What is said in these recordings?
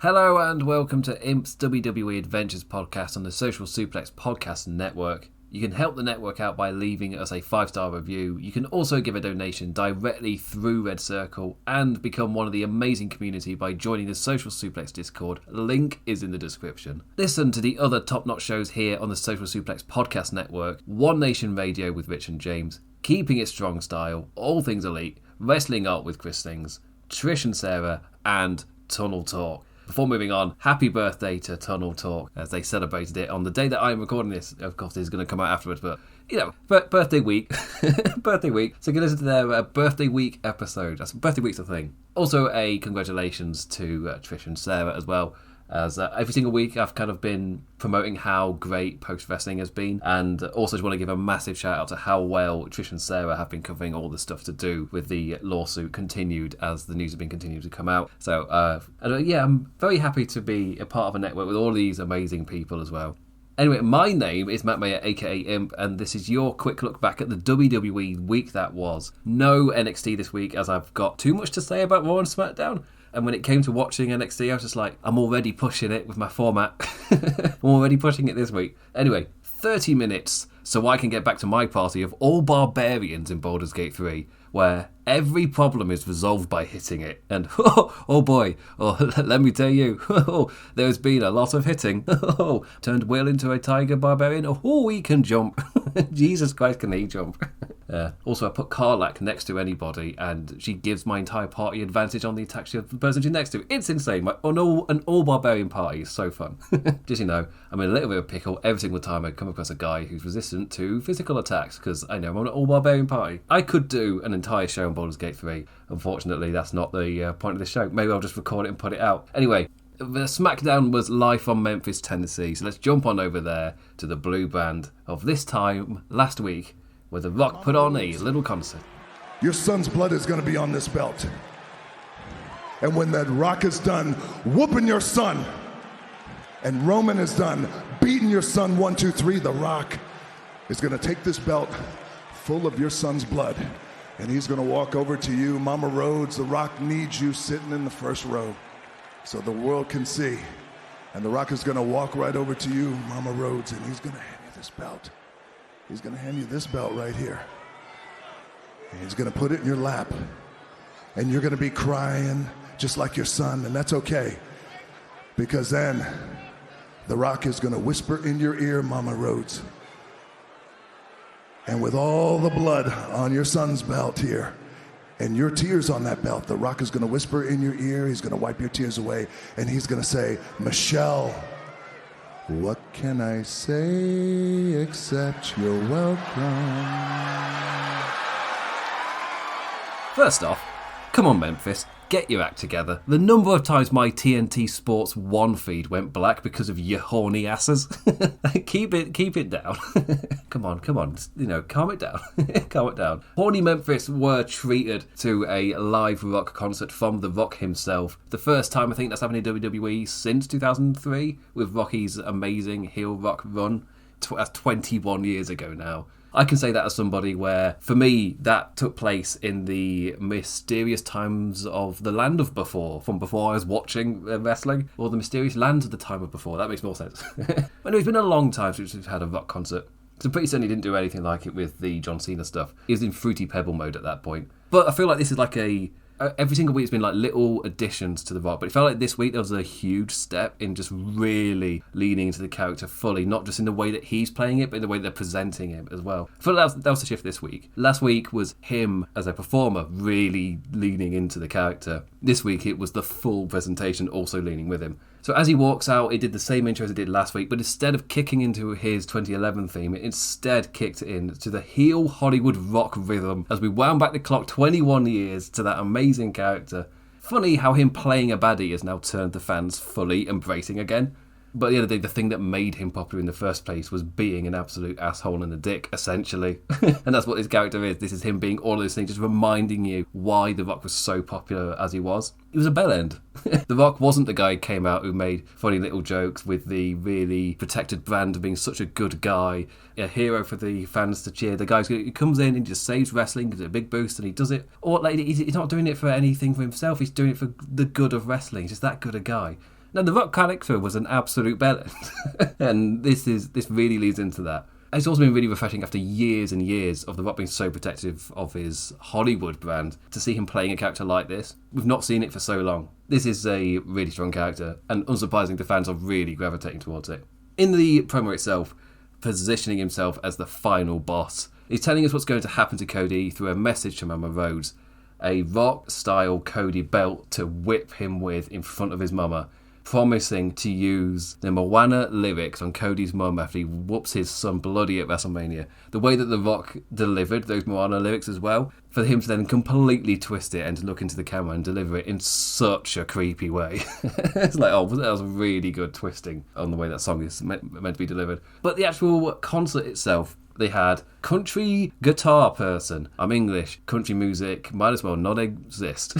Hello and welcome to Imp's WWE Adventures podcast on the Social Suplex Podcast Network. You can help the network out by leaving us a 5-star review. You can also give a donation directly through Red Circle and become one of the amazing community by joining the Social Suplex Discord. Link is in the description. Listen to the other top-notch shows here on the Social Suplex Podcast Network. One Nation Radio with Rich and James, Keeping It Strong Style, All Things Elite, Wrestling Art with Chris Things, Trish and Sarah, and Tunnel Talk. Before moving on, happy birthday to Tunnel Talk as they celebrated it on the day that I'm recording this. Of course, this is going to come out afterwards, but, birthday week. Birthday week. So you can listen to their birthday week episode. Birthday week's a thing. Also, a congratulations to Trish and Sarah as well. As every single week I've kind of been promoting how great post-wrestling has been, and also just want to give a massive shout out to how well Trish and Sarah have been covering all the stuff to do with the lawsuit continued as the news has been continued to come out. So I'm very happy to be a part of a network with all these amazing people as well. Anyway, my name is Matt Mayer, aka Imp, and this is your quick look back at the WWE week that was. No NXT this week as I've got too much to say about Raw and SmackDown. And when it came to watching NXT, I was just like, I'm already pushing it with my format. I'm already pushing it this week. Anyway, 30 minutes so I can get back to my party of all barbarians in Baldur's Gate 3, where every problem is resolved by hitting it. And oh boy, let me tell you, there's been a lot of hitting. Turned Will into a tiger barbarian. He can jump. Jesus Christ, can he jump? Also, I put Karlak next to anybody, and she gives my entire party advantage on the attack of the person she's next to. It's insane. An all barbarian party is so fun. Just I'm in a little bit of a pickle every single time I come across a guy who's resistant to physical attacks, because I know I'm on an all barbarian party. I could do an entire show on Baldur's Gate 3. Unfortunately, that's not the point of the show. Maybe I'll just record it and put it out. Anyway, the SmackDown was live from Memphis, Tennessee, so let's jump on over there to the blue band of this time last week, where The Rock put on a little concert. Your son's blood is going to be on this belt. And when that Rock is done whooping your son, and Roman is done beating your son 1, 2, 3, The Rock is going to take this belt full of your son's blood, and he's going to walk over to you. Mama Rhodes, The Rock needs you sitting in the first row so the world can see. And The Rock is going to walk right over to you, Mama Rhodes, and he's going to hand you this belt. He's going to hand you this belt right here. And he's going to put it in your lap. And you're going to be crying just like your son, and that's okay. Because then The Rock is going to whisper in your ear, Mama Rhodes. And with all the blood on your son's belt here, and your tears on that belt, The Rock is going to whisper in your ear, he's going to wipe your tears away, and he's going to say, Michelle, what can I say except you're welcome? First off, come on Memphis, get your act together. The number of times my TNT Sports 1 feed went black because of your horny asses. keep it down. Come on, calm it down. Calm it down. Horny Memphis were treated to a live rock concert from The Rock himself. The first time I think that's happened in WWE since 2003 with Rocky's amazing heel rock run. That's 21 years ago now. I can say that as somebody where, for me, that took place in the mysterious times of the land of before, from before I was watching wrestling, or the mysterious lands of the time of before. That makes more sense. But it's been a long time since we've had a Rock concert. So pretty certainly didn't do anything like it with the John Cena stuff. He was in Fruity Pebble mode at that point. But I feel like this is like every single week it's been like little additions to The Rock, but it felt like this week there was a huge step in just really leaning into the character fully, not just in the way that he's playing it, but in the way they're presenting him as well. I feel like that was the shift this week. Last week was him as a performer really leaning into the character. This week it was the full presentation also leaning with him. So as he walks out, it did the same intro as it did last week, but instead of kicking into his 2011 theme, it instead kicked in to the heel Hollywood rock rhythm as we wound back the clock 21 years to that amazing character. Funny how him playing a baddie has now turned the fans fully embracing again. But at the end of the day, the thing that made him popular in the first place was being an absolute asshole and a dick, essentially. And that's what his character is. This is him being all of those things, just reminding you why The Rock was so popular as he was. He was a bellend. The Rock wasn't the guy who came out who made funny little jokes with the really protected brand of being such a good guy, a hero for the fans to cheer. The guy who comes in and just saves wrestling, gives it a big boost, and he does it. Or like he's not doing it for anything for himself. He's doing it for the good of wrestling. He's just that good a guy. Now, The Rock character was an absolute bellend, and this really leads into that. It's also been really refreshing after years and years of The Rock being so protective of his Hollywood brand to see him playing a character like this. We've not seen it for so long. This is a really strong character, and unsurprisingly, the fans are really gravitating towards it. In the promo itself, positioning himself as the final boss, he's telling us what's going to happen to Cody through a message to Mama Rhodes, a Rock-style Cody belt to whip him with in front of his mama, promising to use the Moana lyrics on Cody's mum after he whoops his son bloody at WrestleMania. The way that The Rock delivered those Moana lyrics as well, for him to then completely twist it and to look into the camera and deliver it in such a creepy way. It's like, oh, that was really good twisting on the way that song is meant to be delivered. But the actual concert itself, they had country guitar person. I'm English. Country music might as well not exist.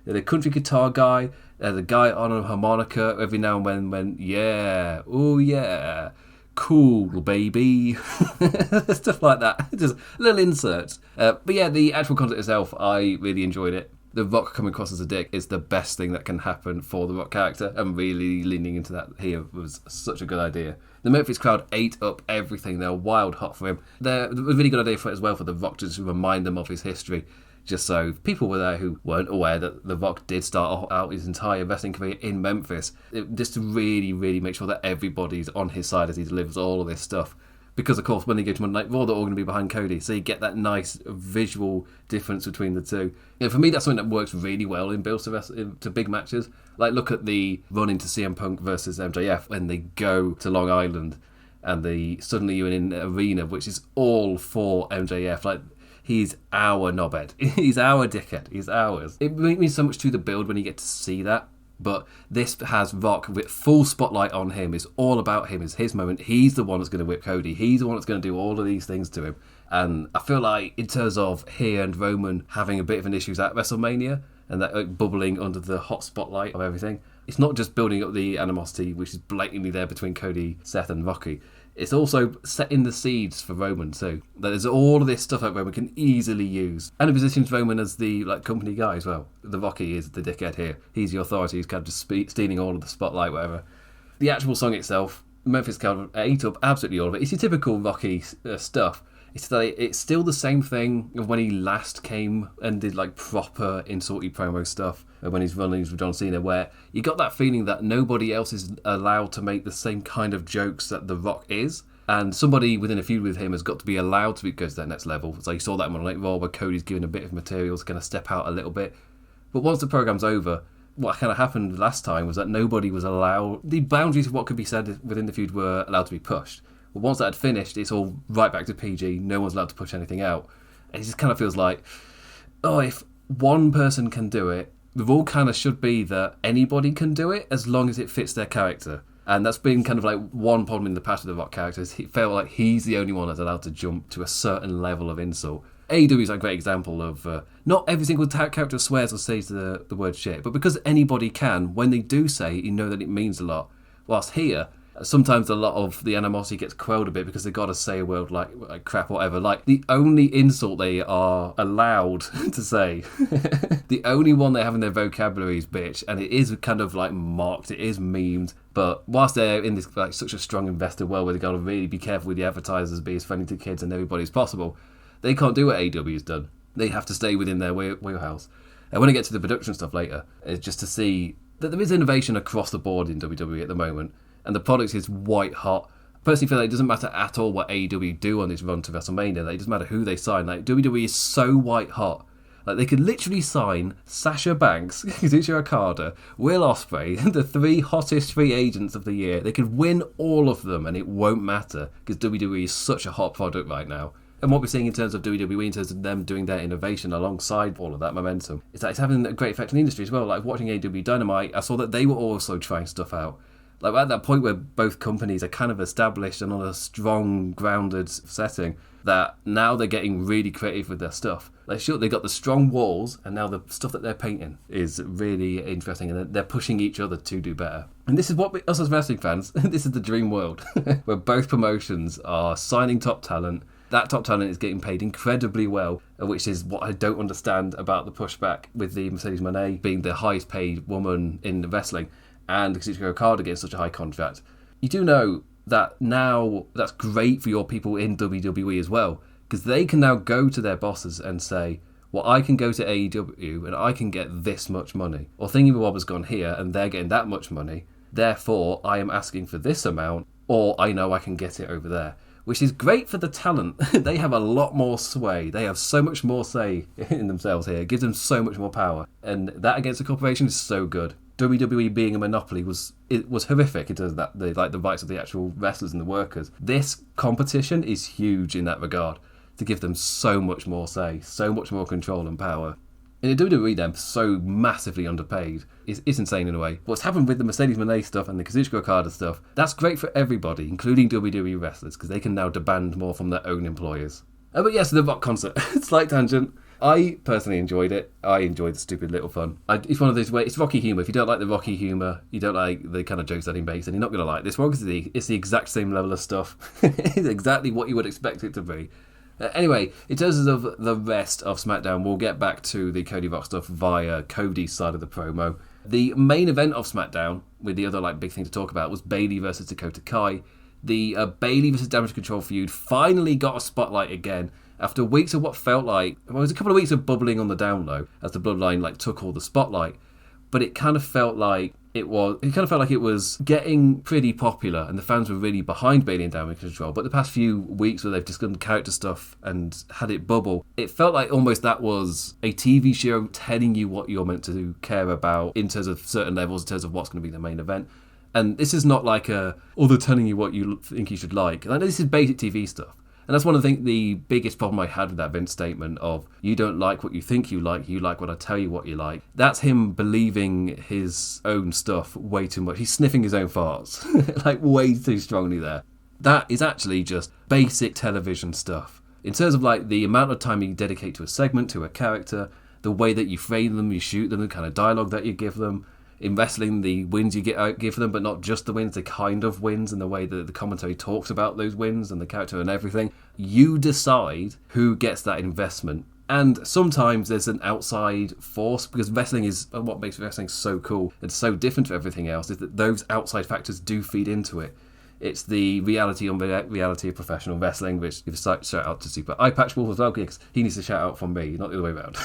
The country guitar guy, the guy on a harmonica every now and when, yeah, oh yeah, cool baby, stuff like that. Just little inserts. But yeah, the actual concert itself, I really enjoyed it. The Rock coming across as a dick is the best thing that can happen for the Rock character, and really leaning into that here was such a good idea. The Memphis crowd ate up everything. They're wild hot for him. They're a really good idea for it as well, for The Rock to just remind them of his history, just so people were there who weren't aware that The Rock did start out his entire wrestling career in Memphis, just to really, really make sure that everybody's on his side as he delivers all of this stuff. Because, of course, when they go to Monday Night Raw, they're all going to be behind Cody. So you get that nice visual difference between the two. You know, for me, that's something that works really well in builds to big matches. Like, look at the run into CM Punk versus MJF when they go to Long Island and suddenly you're in an arena which is all for MJF. Like, he's our knobhead. He's our dickhead. He's ours. It means so much to the build when you get to see that. But this has Rock with full spotlight on him. It's all about him. It's his moment. He's the one that's going to whip Cody. He's the one that's going to do all of these things to him. And I feel like in terms of here and Roman having a bit of an issue at WrestleMania and that bubbling under the hot spotlight of everything, it's not just building up the animosity which is blatantly there between Cody, Seth and Rocky. It's also setting the seeds for Roman too. There's all of this stuff that Roman can easily use. And it positions Roman as the company guy as well. The Rocky is the dickhead here. He's the authority. He's kind of just stealing all of the spotlight, whatever. The actual song itself, Memphis kind of ate up absolutely all of it. It's your typical Rocky stuff. It's still the same thing of when he last came and did like proper insulty promo stuff when he's running with John Cena, where you got that feeling that nobody else is allowed to make the same kind of jokes that The Rock is. And somebody within a feud with him has got to be allowed to go to that next level. So you saw that on Monday Night Raw where Cody's given a bit of material to kind of step out a little bit. But once the program's over, what kind of happened last time was that nobody was allowed... The boundaries of what could be said within the feud were allowed to be pushed. But once that had finished, it's all right back to PG. No one's allowed to push anything out. And it just kind of feels like, oh, if one person can do it, the rule kind of should be that anybody can do it as long as it fits their character. And that's been kind of like one problem in the past with the Rock characters. He felt like he's the only one that's allowed to jump to a certain level of insult. AEW is a great example of not every single character swears or says the word shit, but because anybody can, when they do say it, you know that it means a lot. Whilst here, sometimes a lot of the animosity gets quelled a bit because they've got to say a word like crap or whatever. Like, the only insult they are allowed to say, the only one they have in their vocabulary is bitch, and it is kind of like mocked, it is memed. But whilst they're in this like such a strong invested world where they've got to really be careful with the advertisers, be as friendly to kids and everybody as possible, they can't do what AEW's done. They have to stay within their wheelhouse. And when I get to the production stuff later, it's just to see that there is innovation across the board in WWE at the moment. And the product is white hot. I personally feel like it doesn't matter at all what AEW do on this run to WrestleMania. Like, it doesn't matter who they sign. Like, WWE is so white hot. Like, they could literally sign Sasha Banks, Kazuchika Okada, Will Ospreay, the three hottest free agents of the year. They could win all of them and it won't matter because WWE is such a hot product right now. And what we're seeing in terms of WWE, in terms of them doing their innovation alongside all of that momentum, is that it's having a great effect on the industry as well. Like, watching AEW Dynamite, I saw that they were also trying stuff out. Like, at that point where both companies are kind of established and on a strong, grounded setting, that now they're getting really creative with their stuff. Like, sure, they got the strong walls, and now the stuff that they're painting is really interesting, and they're pushing each other to do better. And this is what us as wrestling fans, this is the dream world, where both promotions are signing top talent. That top talent is getting paid incredibly well, which is what I don't understand about the pushback with the Mercedes Moné being the highest paid woman in wrestling. and Kazuchika Okada getting such a high contract, you do know that now that's great for your people in WWE as well, because they can now go to their bosses and say, well, I can go to AEW and I can get this much money. Or Thingy Bob has gone here and they're getting that much money. Therefore, I am asking for this amount, or I know I can get it over there. Which is great for the talent. They have a lot more sway. They have so much more say in themselves here. It gives them so much more power. And that against a corporation is so good. WWE being a monopoly was horrific in terms of that, the rights of the actual wrestlers and the workers. This competition is huge in that regard, to give them so much more say, so much more control and power. In the WWE, they're so massively underpaid. It's insane in a way. What's happened with the Mercedes Moné stuff and the Kazuchika Okada stuff, that's great for everybody, including WWE wrestlers, because they can now demand more from their own employers. But yes, the Rock concert. Slight tangent. I personally enjoyed it. I enjoyed the stupid little fun. It's one of those ways, it's Rocky humour. If you don't like the Rocky humour, you don't like the kind of jokes that he makes, then you're not going to like this one, because it's the exact same level of stuff. It's exactly what you would expect it to be. Anyway, in terms of the rest of SmackDown, we'll get back to the Cody Rock stuff via Cody's side of the promo. The main event of SmackDown, with the other big thing to talk about, was Bayley versus Dakota Kai. The Bayley versus Damage Control feud finally got a spotlight again after weeks of what felt like, well, it was a couple of weeks of bubbling on the down low as the Bloodline took all the spotlight. But it kind of felt like it was getting pretty popular and the fans were really behind Bayley and Damage Control. But the past few weeks where they've discussed character stuff and had it bubble, it felt like almost that was a TV show telling you what you're meant to care about in terms of certain levels, in terms of what's going to be the main event. And this is not like they're telling you what you think you should like. This is basic TV stuff. And that's one of the biggest problem I had with that Vince statement of, you don't like what you think you like what I tell you what you like. That's him believing his own stuff way too much. He's sniffing his own farts, way too strongly there. That is actually just basic television stuff. In terms of the amount of time you dedicate to a segment, to a character, the way that you frame them, you shoot them, the kind of dialogue that you give them. In wrestling, the wins you give them, but not just the wins, the kind of wins and the way that the commentary talks about those wins and the character and everything. You decide who gets that investment. And sometimes there's an outside force, because wrestling is what makes wrestling so cool and so different to everything else, is that those outside factors do feed into it. It's the reality of professional wrestling, which gives a shout out to Super Eyepatch Wolf as well, because he needs a shout out from me, not the other way around.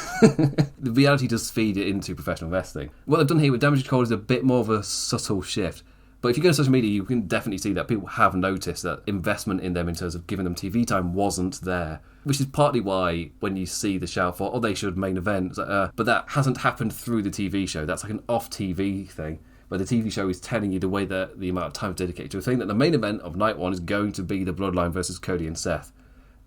The reality does feed it into professional wrestling. What they've done here with Damage Control is a bit more of a subtle shift. But if you go to social media, you can definitely see that people have noticed that investment in them in terms of giving them TV time wasn't there. Which is partly why when you see the shout for, they should main event, but that hasn't happened through the TV show. That's like an off-TV thing, where the TV show is telling you the way that the amount of time dedicated to a thing, that the main event of night one is going to be the Bloodline versus Cody and Seth.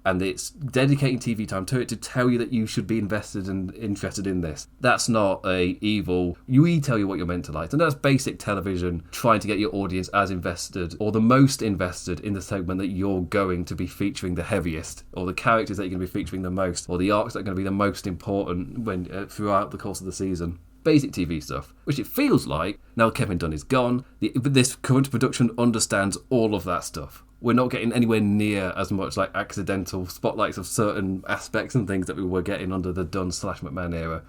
And it's dedicating TV time to it to tell you that you should be invested and interested in this. That's not a evil, we tell you what you're meant to like. And that's basic television, trying to get your audience as invested, or the most invested in the segment that you're going to be featuring the heaviest, or the characters that you're going to be featuring the most, or the arcs that are going to be the most important throughout the course of the season. Basic TV stuff, which it feels like, now Kevin Dunn is gone, this current production understands all of that stuff. We're not getting anywhere near as much accidental spotlights of certain aspects and things that we were getting under the Dunn/McMahon era.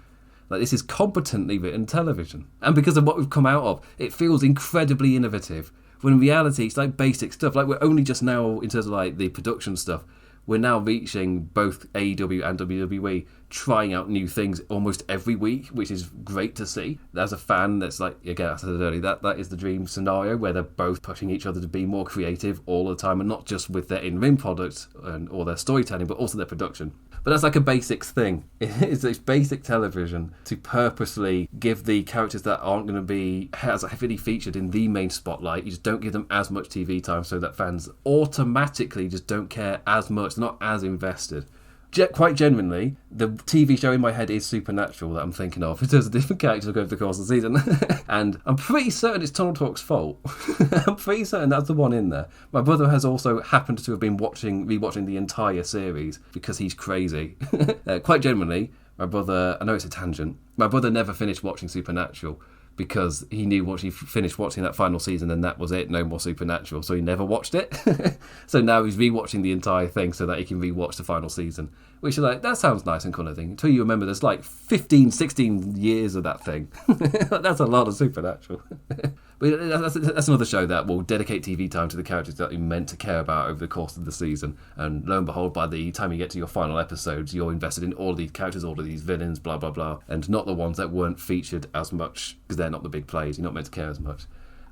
This is competently written television. And because of what we've come out of, it feels incredibly innovative. When in reality, it's basic stuff. We're only just now, in terms of the production stuff, we're now reaching both AEW and WWE, trying out new things almost every week, which is great to see. As a fan, that's again, I said it earlier, that is the dream scenario, where they're both pushing each other to be more creative all the time, and not just with their in-ring product or their storytelling, but also their production. But that's a basics thing. It's basic television to purposely give the characters that aren't going to be as heavily featured in the main spotlight, you just don't give them as much TV time so that fans automatically just don't care as much, they're not as invested. Quite genuinely, the TV show in my head is Supernatural that I'm thinking of, in terms of different characters over the course of the season. And I'm pretty certain it's Tunnel Talk's fault. I'm pretty certain that's the one in there. My brother has also happened to have been rewatching the entire series because he's crazy. Quite genuinely, my brother, I know it's a tangent, my brother never finished watching Supernatural, because he knew once he finished watching that final season, and that was it, no more Supernatural, so he never watched it. So now he's rewatching the entire thing so that he can rewatch the final season, which is that sounds nice and kind of thing, until you remember there's 15, 16 years of that thing. That's a lot of Supernatural. But that's another show that will dedicate TV time to the characters that you're meant to care about over the course of the season. And lo and behold, by the time you get to your final episodes, you're invested in all of these characters, all of these villains, blah, blah, blah. And not the ones that weren't featured as much because they're not the big plays. You're not meant to care as much.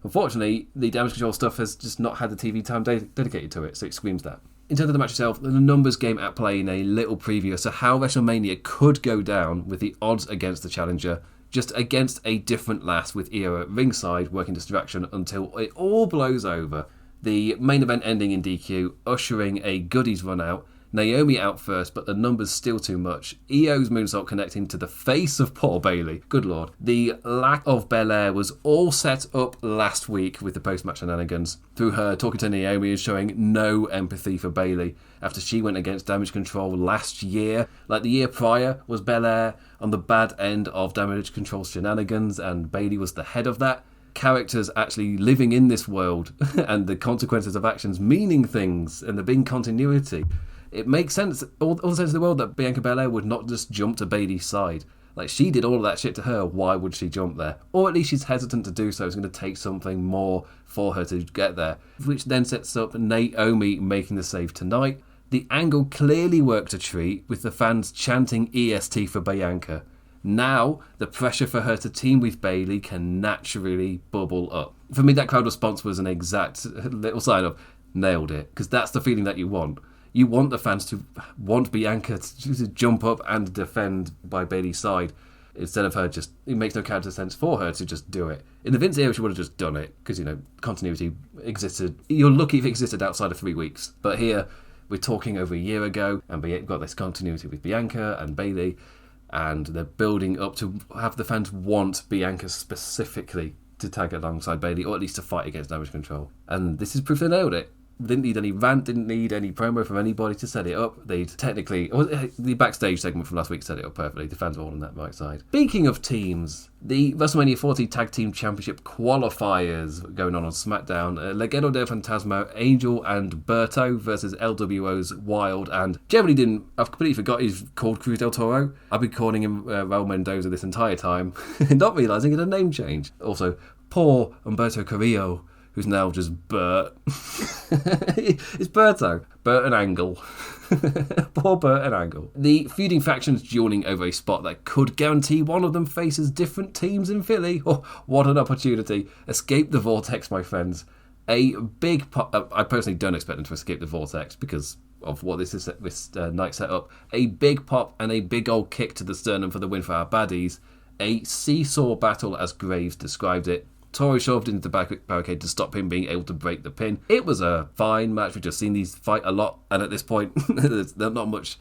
Unfortunately, the Damage Control stuff has just not had the TV time dedicated to it, so it screams that. In terms of the match itself, the numbers game at play in a little preview as to how WrestleMania could go down with the odds against the challenger, just against a different lass with Io at ringside working distraction until it all blows over. The main event ending in DQ, ushering a goodies run out, Naomi out first, but the numbers still too much. Io's moonsault connecting to the face of poor Bayley. Good lord. The lack of Belair was all set up last week with the post-match shenanigans, through her talking to Naomi and showing no empathy for Bayley after she went against Damage Control last year. Like the year prior was Belair on the bad end of Damage Control shenanigans, and Bayley was the head of that. Characters actually living in this world and the consequences of actions meaning things and there being continuity. It makes sense, all the sense in the world, that Bianca Belair would not just jump to Bayley's side. Like, she did all of that shit to her, why would she jump there? Or at least she's hesitant to do so. It's going to take something more for her to get there. Which then sets up Naomi making the save tonight. The angle clearly worked a treat, with the fans chanting EST for Bianca. Now, the pressure for her to team with Bayley can naturally bubble up. For me, that crowd response was an exact little sign of, nailed it. Because that's the feeling that you want. You want the fans to want Bianca to jump up and defend by Bayley's side instead of her just... It makes no character sense for her to just do it. In the Vince era, she would have just done it because, continuity existed. You're lucky if it existed outside of 3 weeks. But here, we're talking over a year ago and we've got this continuity with Bianca and Bayley, and they're building up to have the fans want Bianca specifically to tag alongside Bayley, or at least to fight against Damage Control. And this is proof they nailed it. Didn't need any rant, didn't need any promo from anybody to set it up. They'd technically... The backstage segment from last week set it up perfectly. The fans were all on that right side. Speaking of teams, the WrestleMania 40 Tag Team Championship qualifiers going on SmackDown. Legado del Fantasma, Angel and Berto versus LWO's Wild and... I've completely forgot he's called Cruz del Toro. I've been calling him Raul Mendoza this entire time, not realising it had a name change. Also, poor Humberto Carrillo, who's now just Bert. It's Berto. Bert and Angle. Poor Bert and Angle. The feuding factions dueling over a spot that could guarantee one of them faces different teams in Philly. Oh, what an opportunity. Escape the Vortex, my friends. A big pop... I personally don't expect them to escape the Vortex because of what this night set up. A big pop and a big old kick to the sternum for the win for our baddies. A seesaw battle, as Graves described it. Toro shoved into the barricade to stop him being able to break the pin. It was a fine match. We've just seen these fight a lot, and at this point, there's not much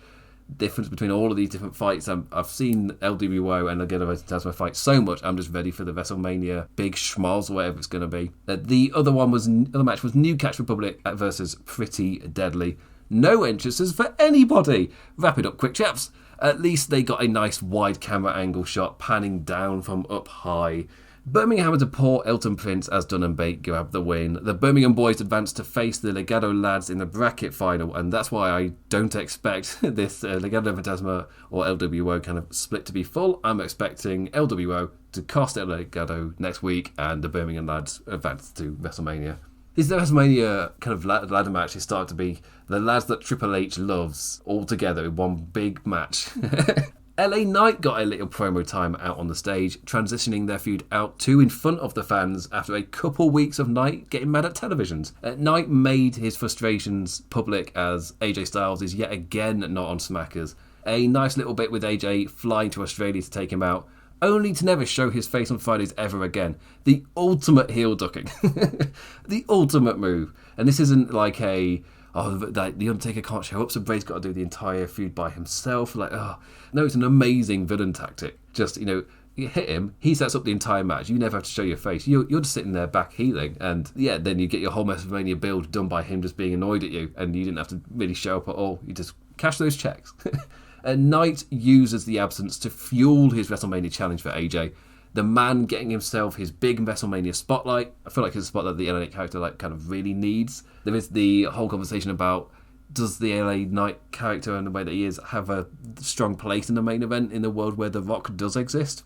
difference between all of these different fights. I've seen LWO and Legado Fantasma fight so much, I'm just ready for the WrestleMania big schmaltz, whatever it's going to be. The other match was New Catch Republic versus Pretty Deadly. No entrances for anybody. Wrap it up quick, chaps. At least they got a nice wide camera angle shot panning down from up high. Birmingham and a poor Elton Prince as Dunn and Bate grab the win. The Birmingham boys advance to face the Legado lads in the bracket final, and that's why I don't expect this Legado Fantasma or LWO kind of split to be full. I'm expecting LWO to cost Legado next week, and the Birmingham lads advance to WrestleMania. This WrestleMania kind of ladder match is starting to be the lads that Triple H loves all together in one big match. LA Knight got a little promo time out on the stage, transitioning their feud out to in front of the fans after a couple weeks of Knight getting mad at televisions. Knight made his frustrations public as AJ Styles is yet again not on Smackers. A nice little bit with AJ flying to Australia to take him out, only to never show his face on Fridays ever again. The ultimate heel ducking. The ultimate move. And this isn't like the Undertaker can't show up, so Bray's got to do the entire feud by himself. No, it's an amazing villain tactic. Just, you hit him, he sets up the entire match. You never have to show your face. You're just sitting there back healing. And yeah, then you get your whole WrestleMania build done by him just being annoyed at you. And you didn't have to really show up at all. You just cash those checks. And Knight uses the absence to fuel his WrestleMania challenge for AJ. The man getting himself his big WrestleMania spotlight. I feel like it's a spotlight the LA character kind of really needs. There is the whole conversation about, does the LA Knight character and the way that he is have a strong place in the main event in the world where The Rock does exist?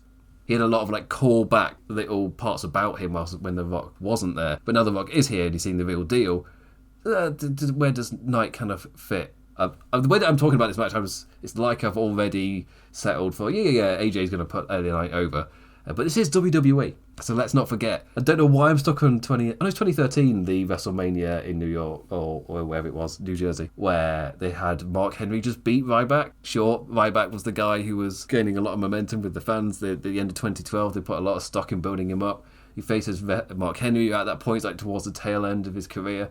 He had a lot of like callback little parts about him when The Rock wasn't there. But now The Rock is here and he's seen the real deal. Where does Knight kind of fit? The way that I'm talking about this match, it's like I've already settled for, AJ's going to put LA Knight over. But this is WWE, so let's not forget. I don't know why I'm stuck on 2013, the WrestleMania in New York, or wherever it was, New Jersey, where they had Mark Henry just beat Ryback. Sure, Ryback was the guy who was gaining a lot of momentum with the fans. At the end of 2012, they put a lot of stock in building him up. He faces Mark Henry at that point, like towards the tail end of his career.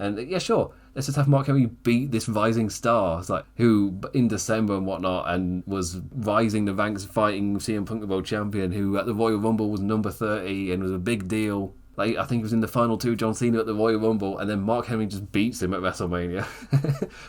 And yeah, sure, let's just have Mark Henry beat this rising star, it's like, who in December and whatnot, and was rising the ranks fighting CM Punk, the world champion, who at the Royal Rumble was number 30 and was a big deal. Like, I think he was in the final two, John Cena at the Royal Rumble, and then Mark Henry just beats him at WrestleMania.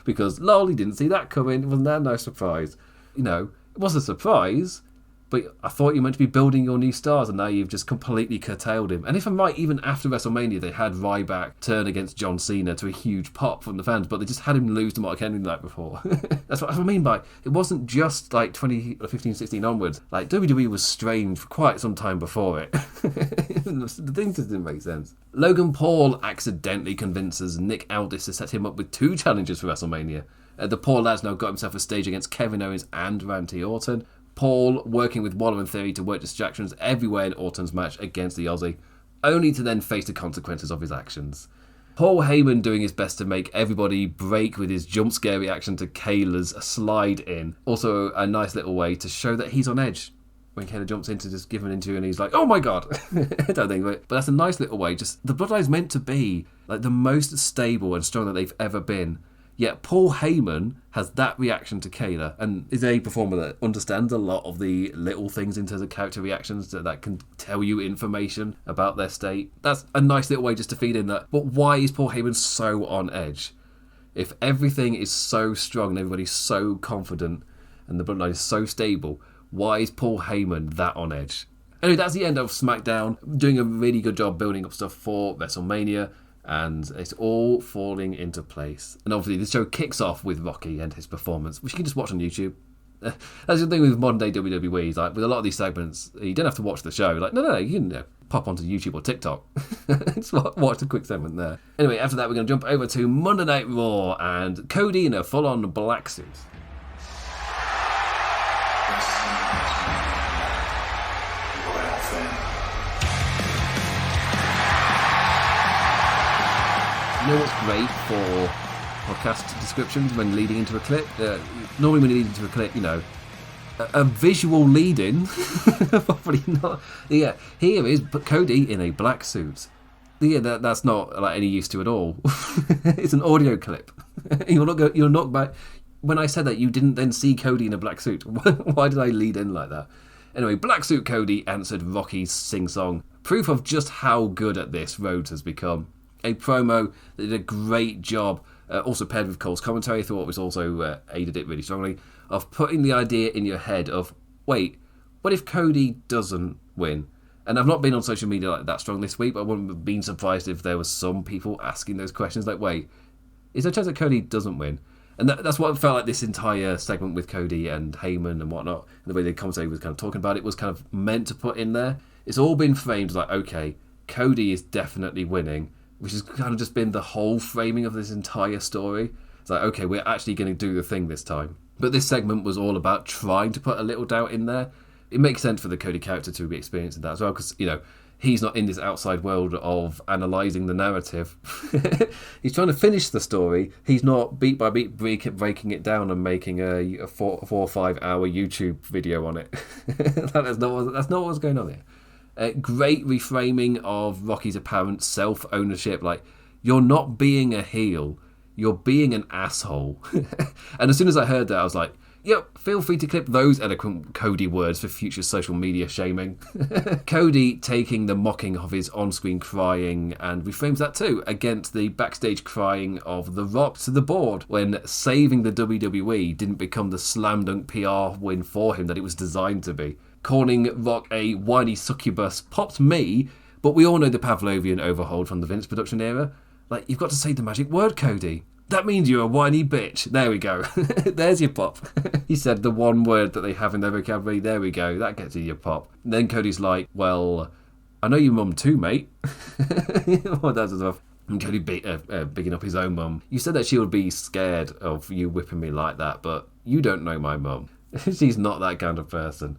Because, lol, he didn't see that coming. Wasn't that a nice surprise? You know, it was a surprise, but I thought you were meant to be building your new stars, and now you've just completely curtailed him. And if I'm right, even after WrestleMania, they had Ryback turn against John Cena to a huge pop from the fans, but they just had him lose to Mark Henry the night before. That's what I mean by, it wasn't just like 2015, 16 onwards. Like, WWE was strange for quite some time before it. The thing just didn't make sense. Logan Paul accidentally convinces Nick Aldis to set him up with 2 challenges for WrestleMania. The poor lad's now got himself a stage against Kevin Owens and Randy Orton. Paul working with Waller and Theory to work distractions everywhere in Orton's match against the Aussie, only to then face the consequences of his actions. Paul Heyman doing his best to make everybody break with his jump scare reaction to Kayla's slide in. Also a nice little way to show that he's on edge. When Kayla jumps in to just give him an interview and he's like, oh my god. I don't think, but that's a nice little way. Just the Bloodline's meant to be like the most stable and strong that they've ever been. Yet Paul Heyman has that reaction to Kayla and is a performer that understands a lot of the little things in terms of character reactions that can tell you information about their state. That's a nice little way just to feed in that. But why is Paul Heyman so on edge? If everything is so strong and everybody's so confident and the Bloodline is so stable, why is Paul Heyman that on edge? Anyway, that's the end of SmackDown. Doing a really good job building up stuff for WrestleMania. And it's all falling into place. And obviously this show kicks off with Rocky and his performance, which you can just watch on YouTube. That's the thing with modern day WWE, like with a lot of these segments, you don't have to watch the show. Like, no, you can pop onto YouTube or TikTok. Just watch the quick segment there. Anyway, after that we're going to jump over to Monday Night Raw and Cody in a full-on black suit. You know what's great for podcast descriptions when leading into a clip? Normally when you lead into a clip, a visual lead-in. Probably not. Yeah, here is Cody in a black suit. Yeah, that's not like any use to at all. It's an audio clip. You're not back. When I said that, you didn't then see Cody in a black suit. Why did I lead in like that? Anyway, Black Suit Cody answered Rocky's sing-song. Proof of just how good at this Rhodes has become. A promo that did a great job, also paired with Cole's commentary, I thought was also aided it really strongly, of putting the idea in your head of, wait, what if Cody doesn't win? And I've not been on social media like that strong this week, but I wouldn't have been surprised if there was some people asking those questions, like, wait, is there a chance that Cody doesn't win? And that's what it felt like this entire segment with Cody and Heyman and whatnot, and the way the commentary was kind of talking about it was kind of meant to put in there. It's all been framed like, okay, Cody is definitely winning, which has kind of just been the whole framing of this entire story. It's like, okay, we're actually going to do the thing this time. But this segment was all about trying to put a little doubt in there. It makes sense for the Cody character to be experiencing that as well, because, he's not in this outside world of analysing the narrative. He's trying to finish the story. He's not beat by beat breaking it down and making a 4 or 5 hour YouTube video on it. That's not what's going on here. Great reframing of Rocky's apparent self-ownership. Like, you're not being a heel, you're being an asshole. And as soon as I heard that, I was like, yep, feel free to clip those eloquent Cody words for future social media shaming. Cody taking the mocking of his on-screen crying and reframes that too against the backstage crying of The Rock to the board when saving the WWE didn't become the slam dunk PR win for him that it was designed to be. Calling Rock a whiny succubus popped me, but we all know the Pavlovian overhold from the Vince production era. Like, you've got to say the magic word, Cody. That means you're a whiny bitch. There we go. There's your pop. He said the one word that they have in their vocabulary. There we go. That gets you your pop. And then Cody's like, well, I know your mum too, mate. Well, that's enough. And Cody bigging up his own mum. You said that she would be scared of you whipping me like that, but you don't know my mum. She's not that kind of person.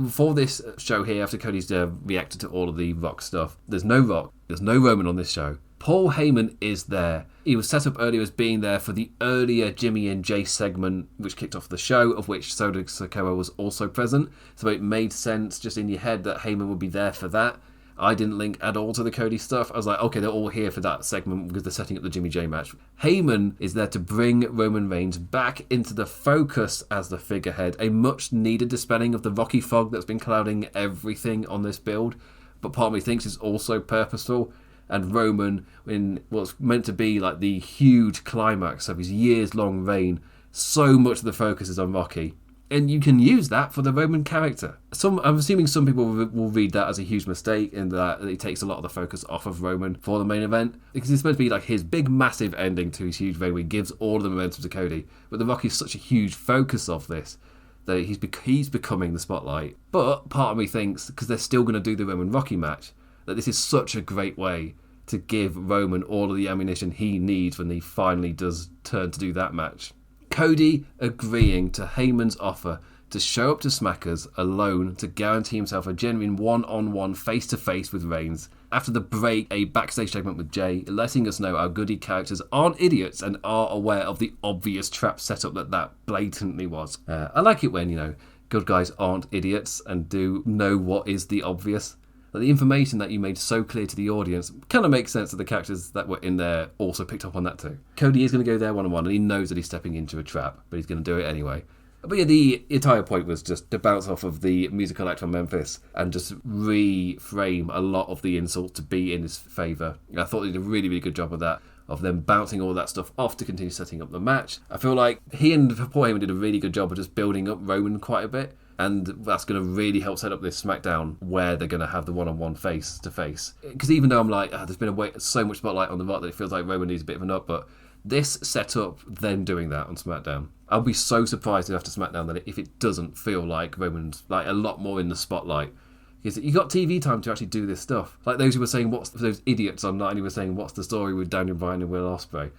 For this show here, after Cody's reacted to all of the Rock stuff, there's no Rock, there's no Roman on this show. Paul Heyman is there. He was set up earlier as being there for the earlier Jimmy and Jay segment, which kicked off the show, of which Solo Sikoa was also present. So it made sense just in your head that Heyman would be there for that. I didn't link at all to the Cody stuff. I was like, okay, they're all here for that segment because they're setting up the Jimmy J match. Heyman is there to bring Roman Reigns back into the focus as the figurehead, a much needed dispelling of the Rocky fog that's been clouding everything on this build, but part of me thinks it's also purposeful. And Roman, in what's meant to be like the huge climax of his years-long reign, so much of the focus is on Rocky. And you can use that for the Roman character. I'm assuming some people will read that as a huge mistake, in that it takes a lot of the focus off of Roman for the main event, because it's supposed to be like his big, massive ending to his huge reign where he gives all of the momentum to Cody. But the Rock is such a huge focus of this that he's becoming the spotlight. But part of me thinks, because they're still going to do the Roman Rocky match, that this is such a great way to give Roman all of the ammunition he needs when he finally does turn to do that match. Cody agreeing to Heyman's offer to show up to Smackers alone to guarantee himself a genuine one-on-one face-to-face with Reigns. After the break, a backstage segment with Jay, letting us know our goody characters aren't idiots and are aware of the obvious trap setup that blatantly was. I like it when, good guys aren't idiots and do know what is the obvious. Like, the information that you made so clear to the audience kind of makes sense that the characters that were in there also picked up on that too. Cody is going to go there one-on-one, and he knows that he's stepping into a trap, but he's going to do it anyway. But yeah, the entire point was just to bounce off of the musical act from Memphis and just reframe a lot of the insults to be in his favour. I thought they did a really, really good job of that, of them bouncing all that stuff off to continue setting up the match. I feel like he and Paul Heyman did a really good job of just building up Roman quite a bit. And that's going to really help set up this SmackDown where they're going to have the one-on-one face-to-face. Because even though I'm like, there's been so much spotlight on the Rock that it feels like Roman needs a bit of an up, but this set up them doing that on SmackDown. I'll be so surprised after SmackDown that if it doesn't feel like Roman's like a lot more in the spotlight. Because you got TV time to actually do this stuff. Like those who were saying, those idiots online who were saying, what's the story with Daniel Bryan and Will Ospreay?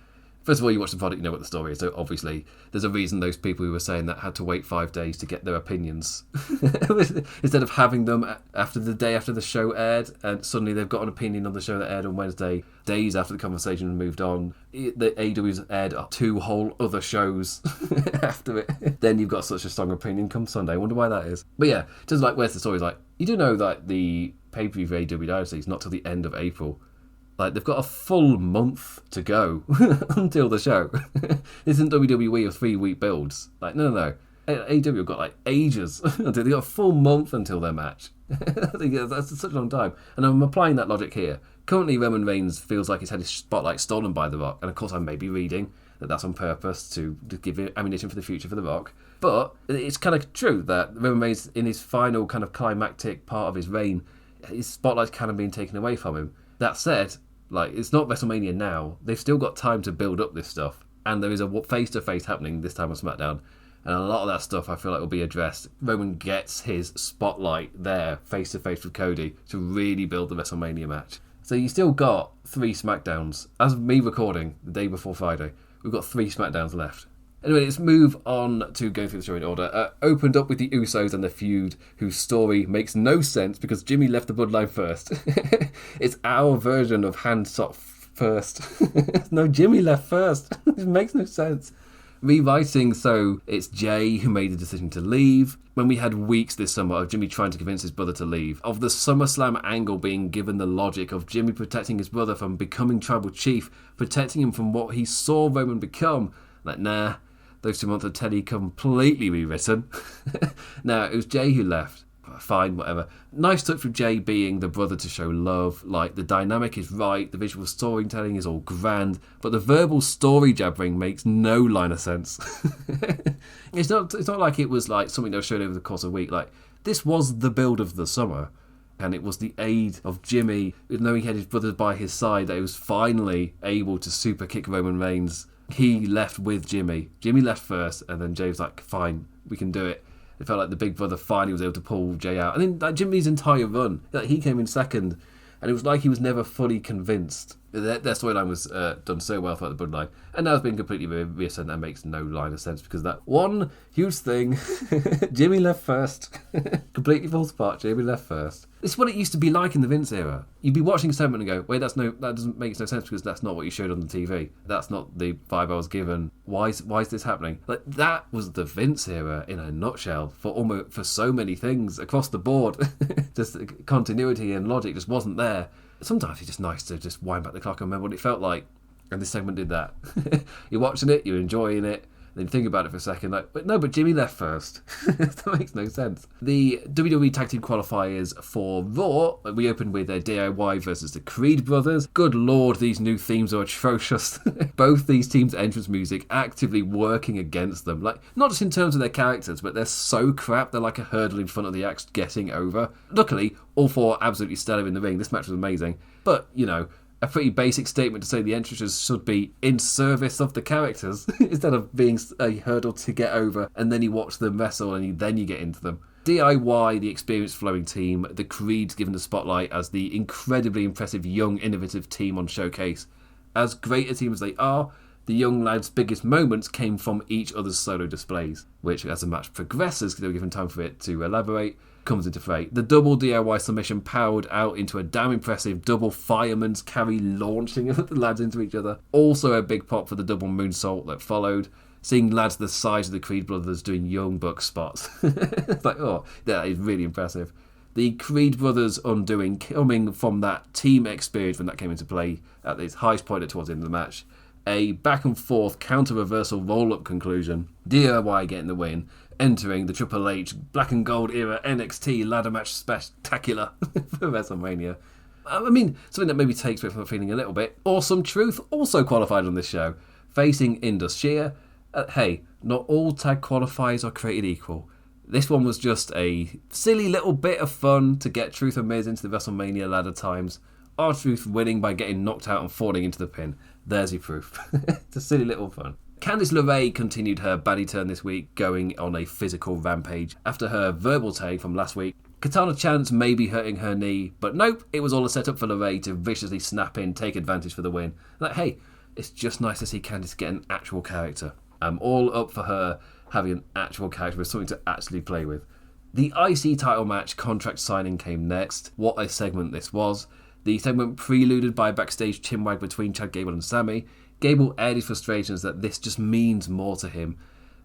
First of all, you watch the product, you know what the story is, so obviously there's a reason those people who were saying that had to wait 5 days to get their opinions. Instead of having them after the day after the show aired, and suddenly they've got an opinion on the show that aired on Wednesday, days after the conversation moved on. The AEW's aired 2 whole other shows after it. Then you've got such a strong opinion come Sunday. I wonder why that is. But yeah, just like where's the story? Like, you do know that the pay-per-view for AEW Dynasty is not till the end of April. Like, they've got a full month to go until the show. This isn't WWE of 3-week builds. Like, no. AEW have got, like, ages. They've got a full month until their match. I think that's such a long time. And I'm applying that logic here. Currently, Roman Reigns feels like he's had his spotlight stolen by The Rock. And, of course, I may be reading that that's on purpose to give ammunition for the future for The Rock. But it's kind of true that Roman Reigns, in his final kind of climactic part of his reign, his spotlight's kind of been taken away from him. That said, like, it's not WrestleMania now. They've still got time to build up this stuff. And there is a face-to-face happening this time on SmackDown. And a lot of that stuff I feel like will be addressed. Roman gets his spotlight there, face-to-face with Cody, to really build the WrestleMania match. So you still got 3 SmackDowns. As of me recording, the day before Friday, we've got 3 SmackDowns left. Anyway, let's move on to going through the show in order. Opened up with the Usos and their feud, whose story makes no sense because Jimmy left the bloodline first. It's our version of Handsop first. No, Jimmy left first. It makes no sense. Rewriting, so it's Jay who made the decision to leave. When we had weeks this summer of Jimmy trying to convince his brother to leave, of the SummerSlam angle being given the logic of Jimmy protecting his brother from becoming tribal chief, protecting him from what he saw Roman become. Like, nah. Those 2 months of Teddy completely rewritten. Now, it was Jay who left. Fine, whatever. Nice touch with Jay being the brother to show love. Like, the dynamic is right, the visual storytelling is all grand, but the verbal story jabbering makes no line of sense. It's not like it was like something that was shown over the course of a week. Like, this was the build of the summer. And it was the aid of Jimmy, knowing he had his brothers by his side, that he was finally able to super kick Roman Reigns he left with Jimmy. Jimmy left first, and then Jay was like, fine, we can do it. It felt like the big brother finally was able to pull Jay out. And then like, Jimmy's entire run, like, he came in second, and it was like he was never fully convinced. Their storyline was done so well throughout the bloodline, and now it's been completely reassessed, and that makes no line of sense because that one huge thing, Jimmy left first, completely falls apart. Jimmy left first. This is what it used to be like in the Vince era. You'd be watching a segment and go, wait, that doesn't make no sense because that's not what you showed on the TV. That's not the vibe I was given. Why is this happening? Like, that was the Vince era in a nutshell for so many things across the board. Just continuity and logic just wasn't there. Sometimes it's just nice to just wind back the clock and remember what it felt like. And this segment did that. You're watching it, you're enjoying it, then think about it for a second, like, but Jimmy left first. That makes no sense. The WWE Tag Team qualifiers for Raw, we opened with a DIY versus the Creed brothers. Good lord, these new themes are atrocious. Both these teams' entrance music actively working against them. Like, not just in terms of their characters, but they're so crap, they're like a hurdle in front of the axe getting over. Luckily, all four absolutely stellar in the ring. This match was amazing. But, you know, a pretty basic statement to say the entrances should be in service of the characters instead of being a hurdle to get over and then you watch them wrestle and then you get into them. DIY, the experienced flowing team, the Creeds given the spotlight as the incredibly impressive young innovative team on Showcase. As great a team as they are, the young lads' biggest moments came from each other's solo displays, which as the match progresses, because they were given time for it to elaborate, comes into fray. The double DIY submission powered out into a damn impressive double fireman's carry launching the lads into each other. Also a big pop for the double moonsault that followed. Seeing lads the size of the Creed brothers doing Young Buck spots. It's like, oh, that is really impressive. The Creed brothers undoing, coming from that team experience when that came into play at its highest point towards the end of the match. A back and forth counter reversal roll up conclusion. DIY getting the win. Entering the Triple H Black and Gold era NXT ladder match spectacular for WrestleMania. I mean, something that maybe takes me from feeling a little bit. Awesome Truth also qualified on this show, facing Indus Sher. Hey, not all tag qualifiers are created equal. This one was just a silly little bit of fun to get Truth and Miz into the WrestleMania ladder times. R-Truth winning by getting knocked out and falling into the pin. There's your proof. It's a silly little fun. Candice LeRae continued her baddie turn this week, going on a physical rampage after her verbal tag from last week. Katana chants may be hurting her knee, but nope, it was all a setup for LeRae to viciously snap in, take advantage for the win. Like, hey, it's just nice to see Candice get an actual character. I'm all up for her having an actual character with something to actually play with. The IC title match contract signing came next. What a segment this was. The segment preluded by a backstage chinwag between Chad Gable and Sammy. Gable aired his frustrations that this just means more to him.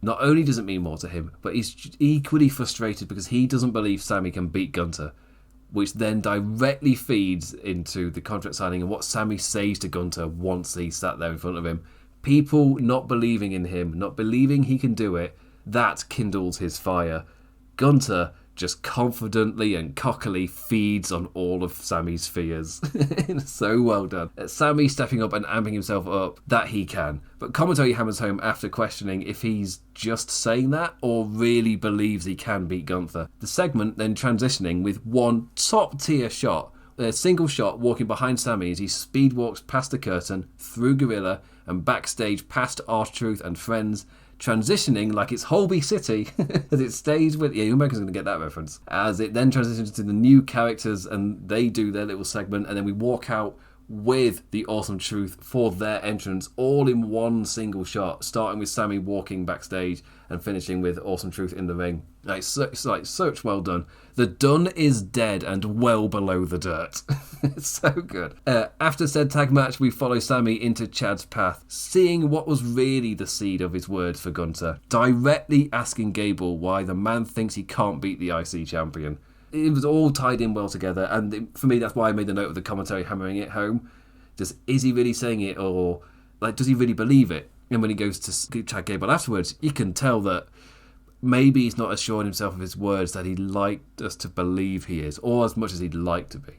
Not only does it mean more to him, but he's equally frustrated because he doesn't believe Sammy can beat Gunter, which then directly feeds into the contract signing and what Sammy says to Gunter once he's sat there in front of him. People not believing in him, not believing he can do it, that kindles his fire. Gunter just confidently and cockily feeds on all of Sammy's fears. So well done. Sammy stepping up and amping himself up that he can. But commentary hammers home after questioning if he's just saying that or really believes he can beat Gunther. The segment then transitioning with one top tier shot. A single shot walking behind Sammy as he speed walks past the curtain, through Gorilla and backstage past R-Truth and friends, transitioning like it's Holby City as it stays with... Yeah, you Americans are going to get that reference. As it then transitions to the new characters and they do their little segment and then we walk out with the Awesome Truth for their entrance all in one single shot, starting with Sammy walking backstage and finishing with Awesome Truth in the ring. It's like such well done. The done is dead and well below the dirt. It's so good. After said tag match, we follow Sammy into Chad's path, seeing what was really the seed of his words for Gunter, directly asking Gable why the man thinks he can't beat the IC champion. It was all tied in well together, and for me that's why I made the note of the commentary hammering it home. Just, is he really saying it, or like does he really believe it? And when he goes to Chad Gable afterwards, you can tell that maybe he's not assuring himself of his words that he'd like us to believe he is, or as much as he'd like to be.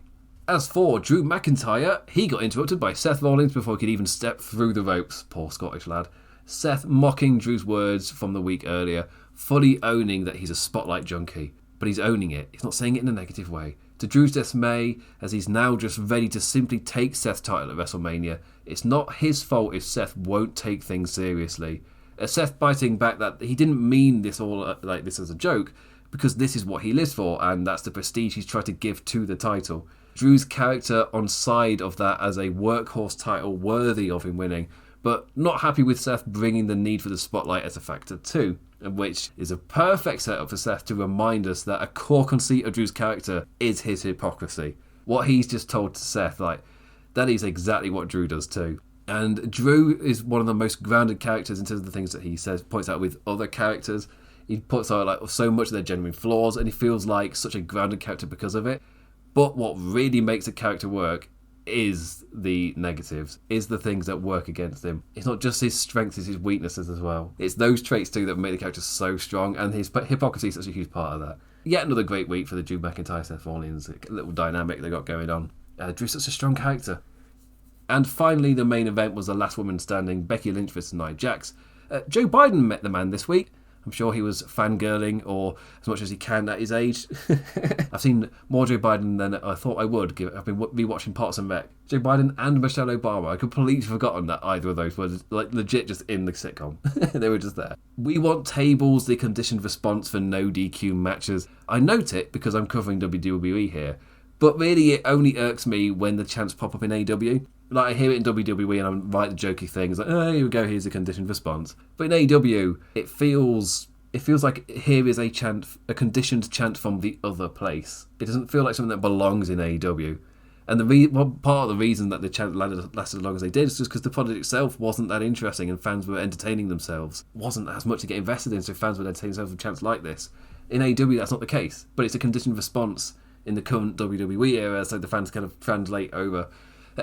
As for Drew McIntyre, he got interrupted by Seth Rollins before he could even step through the ropes. Poor Scottish lad. Seth mocking Drew's words from the week earlier, fully owning that he's a spotlight junkie. But he's owning it. He's not saying it in a negative way. To Drew's dismay, as he's now just ready to simply take Seth's title at WrestleMania, it's not his fault if Seth won't take things seriously. Seth biting back that he didn't mean this all like this as a joke, because this is what he lives for, and that's the prestige he's tried to give to the title. Drew's character on side of that as a workhorse title worthy of him winning, but not happy with Seth bringing the need for the spotlight as a factor too, which is a perfect setup for Seth to remind us that a core conceit of Drew's character is his hypocrisy. What he's just told to Seth, like, that is exactly what Drew does too. And Drew is one of the most grounded characters in terms of the things that he says, points out with other characters. He puts out like so much of their genuine flaws, and he feels like such a grounded character because of it. But what really makes a character work is the negatives, is the things that work against him. It's not just his strengths, it's his weaknesses as well. It's those traits too that make the character so strong, and his hypocrisy is such a huge part of that. Yet another great week for the Drew McIntyre Seth Rollins little dynamic they got going on. Drew's such a strong character. And finally, the main event was the last woman standing, Becky Lynch versus Nia Jax. Joe Biden met the man this week. I'm sure he was fangirling, or as much as he can at his age. I've seen more Joe Biden than I thought I would. I've been rewatching Parks and Rec. Joe Biden and Michelle Obama. I completely forgotten that either of those were like legit just in the sitcom. They were just there. We want tables, the conditioned response for no DQ matches. I note it because I'm covering WWE here. But really, it only irks me when the chants pop up in AEW. Like, I hear it in WWE and I'm write the jokey things like, oh, here we go, here's a conditioned response. But in AEW, it feels like here is a conditioned chant from the other place. It doesn't feel like something that belongs in AEW. And part of the reason that the chant lasted as long as they did is just because the product itself wasn't that interesting and fans were entertaining themselves. Wasn't as much to get invested in, so fans would entertain themselves with chants like this. In AEW, that's not the case. But it's a conditioned response in the current WWE era, so the fans kind of translate over.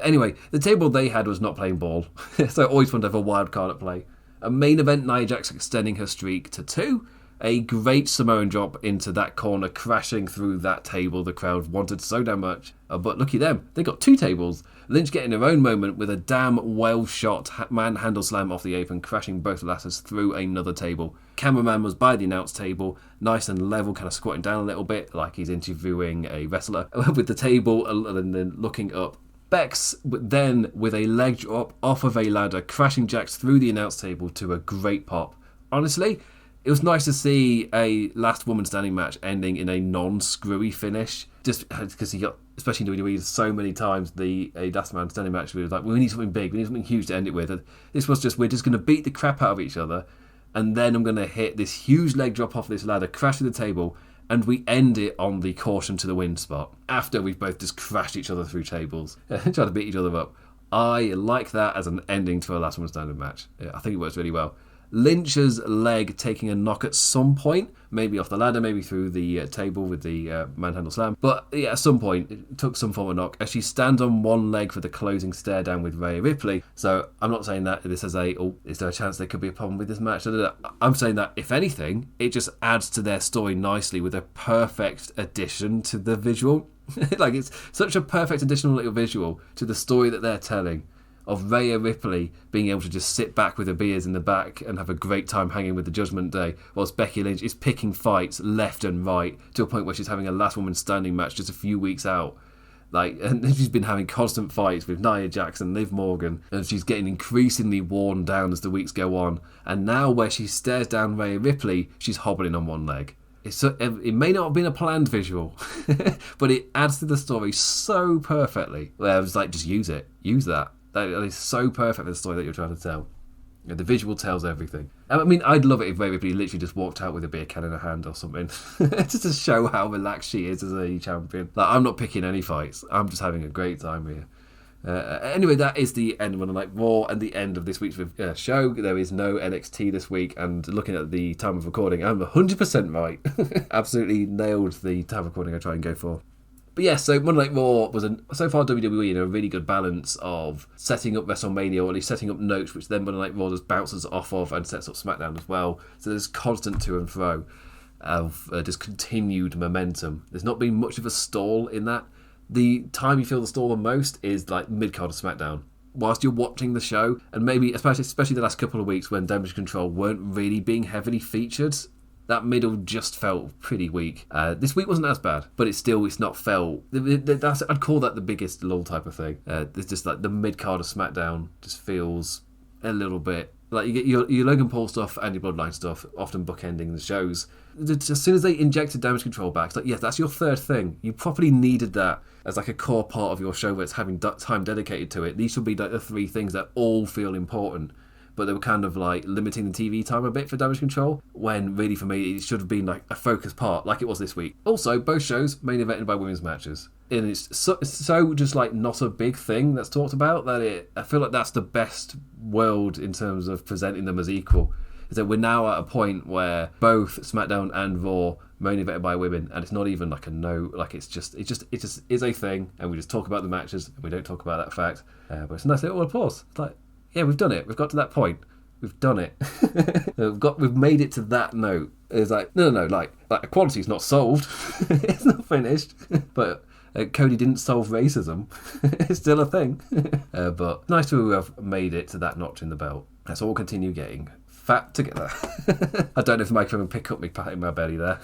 Anyway, the table they had was not playing ball, so always fun to have a wild card at play. A main event, Nia Jax extending her streak to 2. A great Samoan drop into that corner, crashing through that table the crowd wanted so damn much. But lucky them, they got 2 tables. Lynch getting her own moment with a damn well-shot manhandle slam off the apron, crashing both lasses through another table. Cameraman was by the announce table, nice and level, kind of squatting down a little bit, like he's interviewing a wrestler, with the table and then looking up. Bex then, with a leg drop off of a ladder, crashing Jax through the announce table to a great pop. Honestly, it was nice to see a last woman standing match ending in a non-screwy finish. Just because he got, especially in WWE, so many times a last man standing match, we were like, we need something big, we need something huge to end it with. And this was just, we're just going to beat the crap out of each other, and then I'm going to hit this huge leg drop off this ladder, crash through the table, and we end it on the caution to the wind spot after we've both just crashed each other through tables and tried to beat each other up. I like that as an ending to a last woman standing match. I think it works really well. Lynch's leg taking a knock at some point, maybe off the ladder, maybe through the table with the manhandle slam. But yeah, at some point, it took some form of knock as she stands on one leg for the closing stare down with Rhea Ripley. So I'm not saying that this is is there a chance there could be a problem with this match? I'm saying that, if anything, it just adds to their story nicely with a perfect addition to the visual. Like, it's such a perfect additional little visual to the story that they're telling, of Rhea Ripley being able to just sit back with her beers in the back and have a great time hanging with the Judgment Day, whilst Becky Lynch is picking fights left and right to a point where she's having a last woman standing match just a few weeks out. And she's been having constant fights with Nia Jax and Liv Morgan, and she's getting increasingly worn down as the weeks go on. And now, where she stares down Rhea Ripley, she's hobbling on one leg. It may not have been a planned visual, but it adds to the story so perfectly. Where I was like, just use it, use that. That is so perfect for the story that you're trying to tell. The visual tells everything. I mean, I'd love it if Rhea Ripley literally just walked out with a beer can in her hand or something, just to show how relaxed she is as a champion. Like, I'm not picking any fights. I'm just having a great time here. Anyway, that is the end of Monday Night Raw and the end of this week's show. There is no NXT this week, and looking at the time of recording, I'm 100% right. Absolutely nailed the time of recording I try and go for. But yeah, so Monday Night Raw was so far WWE in a really good balance of setting up WrestleMania, or at least setting up notes, which then Monday Night Raw just bounces off of and sets up SmackDown as well. So there's constant to and fro of just continued momentum. There's not been much of a stall in that. The time you feel the stall the most is like mid-card of SmackDown. Whilst you're watching the show, and maybe especially the last couple of weeks when Damage Control weren't really being heavily featured, That middle just felt pretty weak. This week wasn't as bad, but it's not felt. I'd call that the biggest lull type of thing. There's just like the mid card of SmackDown just feels a little bit like you get your Logan Paul stuff and your Bloodline stuff, often bookending the shows. As soon as they injected Damage Control back, it's like, yeah, that's your third thing. You properly needed that as like a core part of your show that's having time dedicated to it. These should be like the three things that all feel important. But they were kind of like limiting the TV time a bit for Damage Control, when really for me it should have been like a focus part, like it was this week. Also, both shows main evented by women's matches. And it's so just like not a big thing that's talked about that I feel like that's the best world in terms of presenting them as equal. Is that we're now at a point where both SmackDown and Raw main evented by women, and it's not even like a no, like it just is a thing, and we just talk about the matches and we don't talk about that fact. But it's a nice little applause. It's like, yeah, we've done it. We've got to that point. We've done it. We've made it to that note. It's like no, like equality's not solved. It's not finished. But Cody didn't solve racism. It's still a thing. But nice to have made it to that notch in the belt. Let's all continue getting fat together. I don't know if the microphone will pick up me patting my belly there.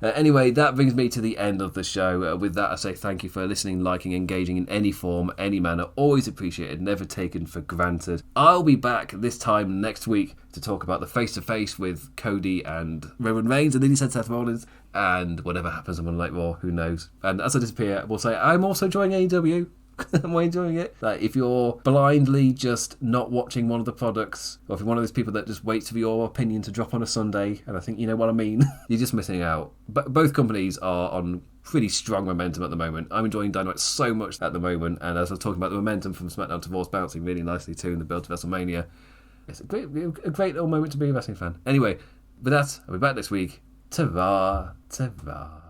Anyway, that brings me to the end of the show. With that, I say thank you for listening, liking, engaging in any form, any manner. Always appreciated, never taken for granted. I'll be back this time next week to talk about the face-to-face with Cody and Roman Reigns, and then he said Seth Rollins, and whatever happens on Monday Night Raw, who knows. And as I disappear, we'll say I'm also joining AEW. I'm enjoying it. Like, if you're blindly just not watching one of the products, or if you're one of those people that just waits for your opinion to drop on a Sunday, and I think you know what I mean, you're just missing out. But both companies are on pretty strong momentum at the moment. I'm enjoying Dynamite so much at the moment, and as I was talking about the momentum from SmackDown to Raw's bouncing really nicely too in the build to WrestleMania, it's a great little moment to be a wrestling fan. Anyway, with that, I'll be back next week. Ta-ra, ta-ra.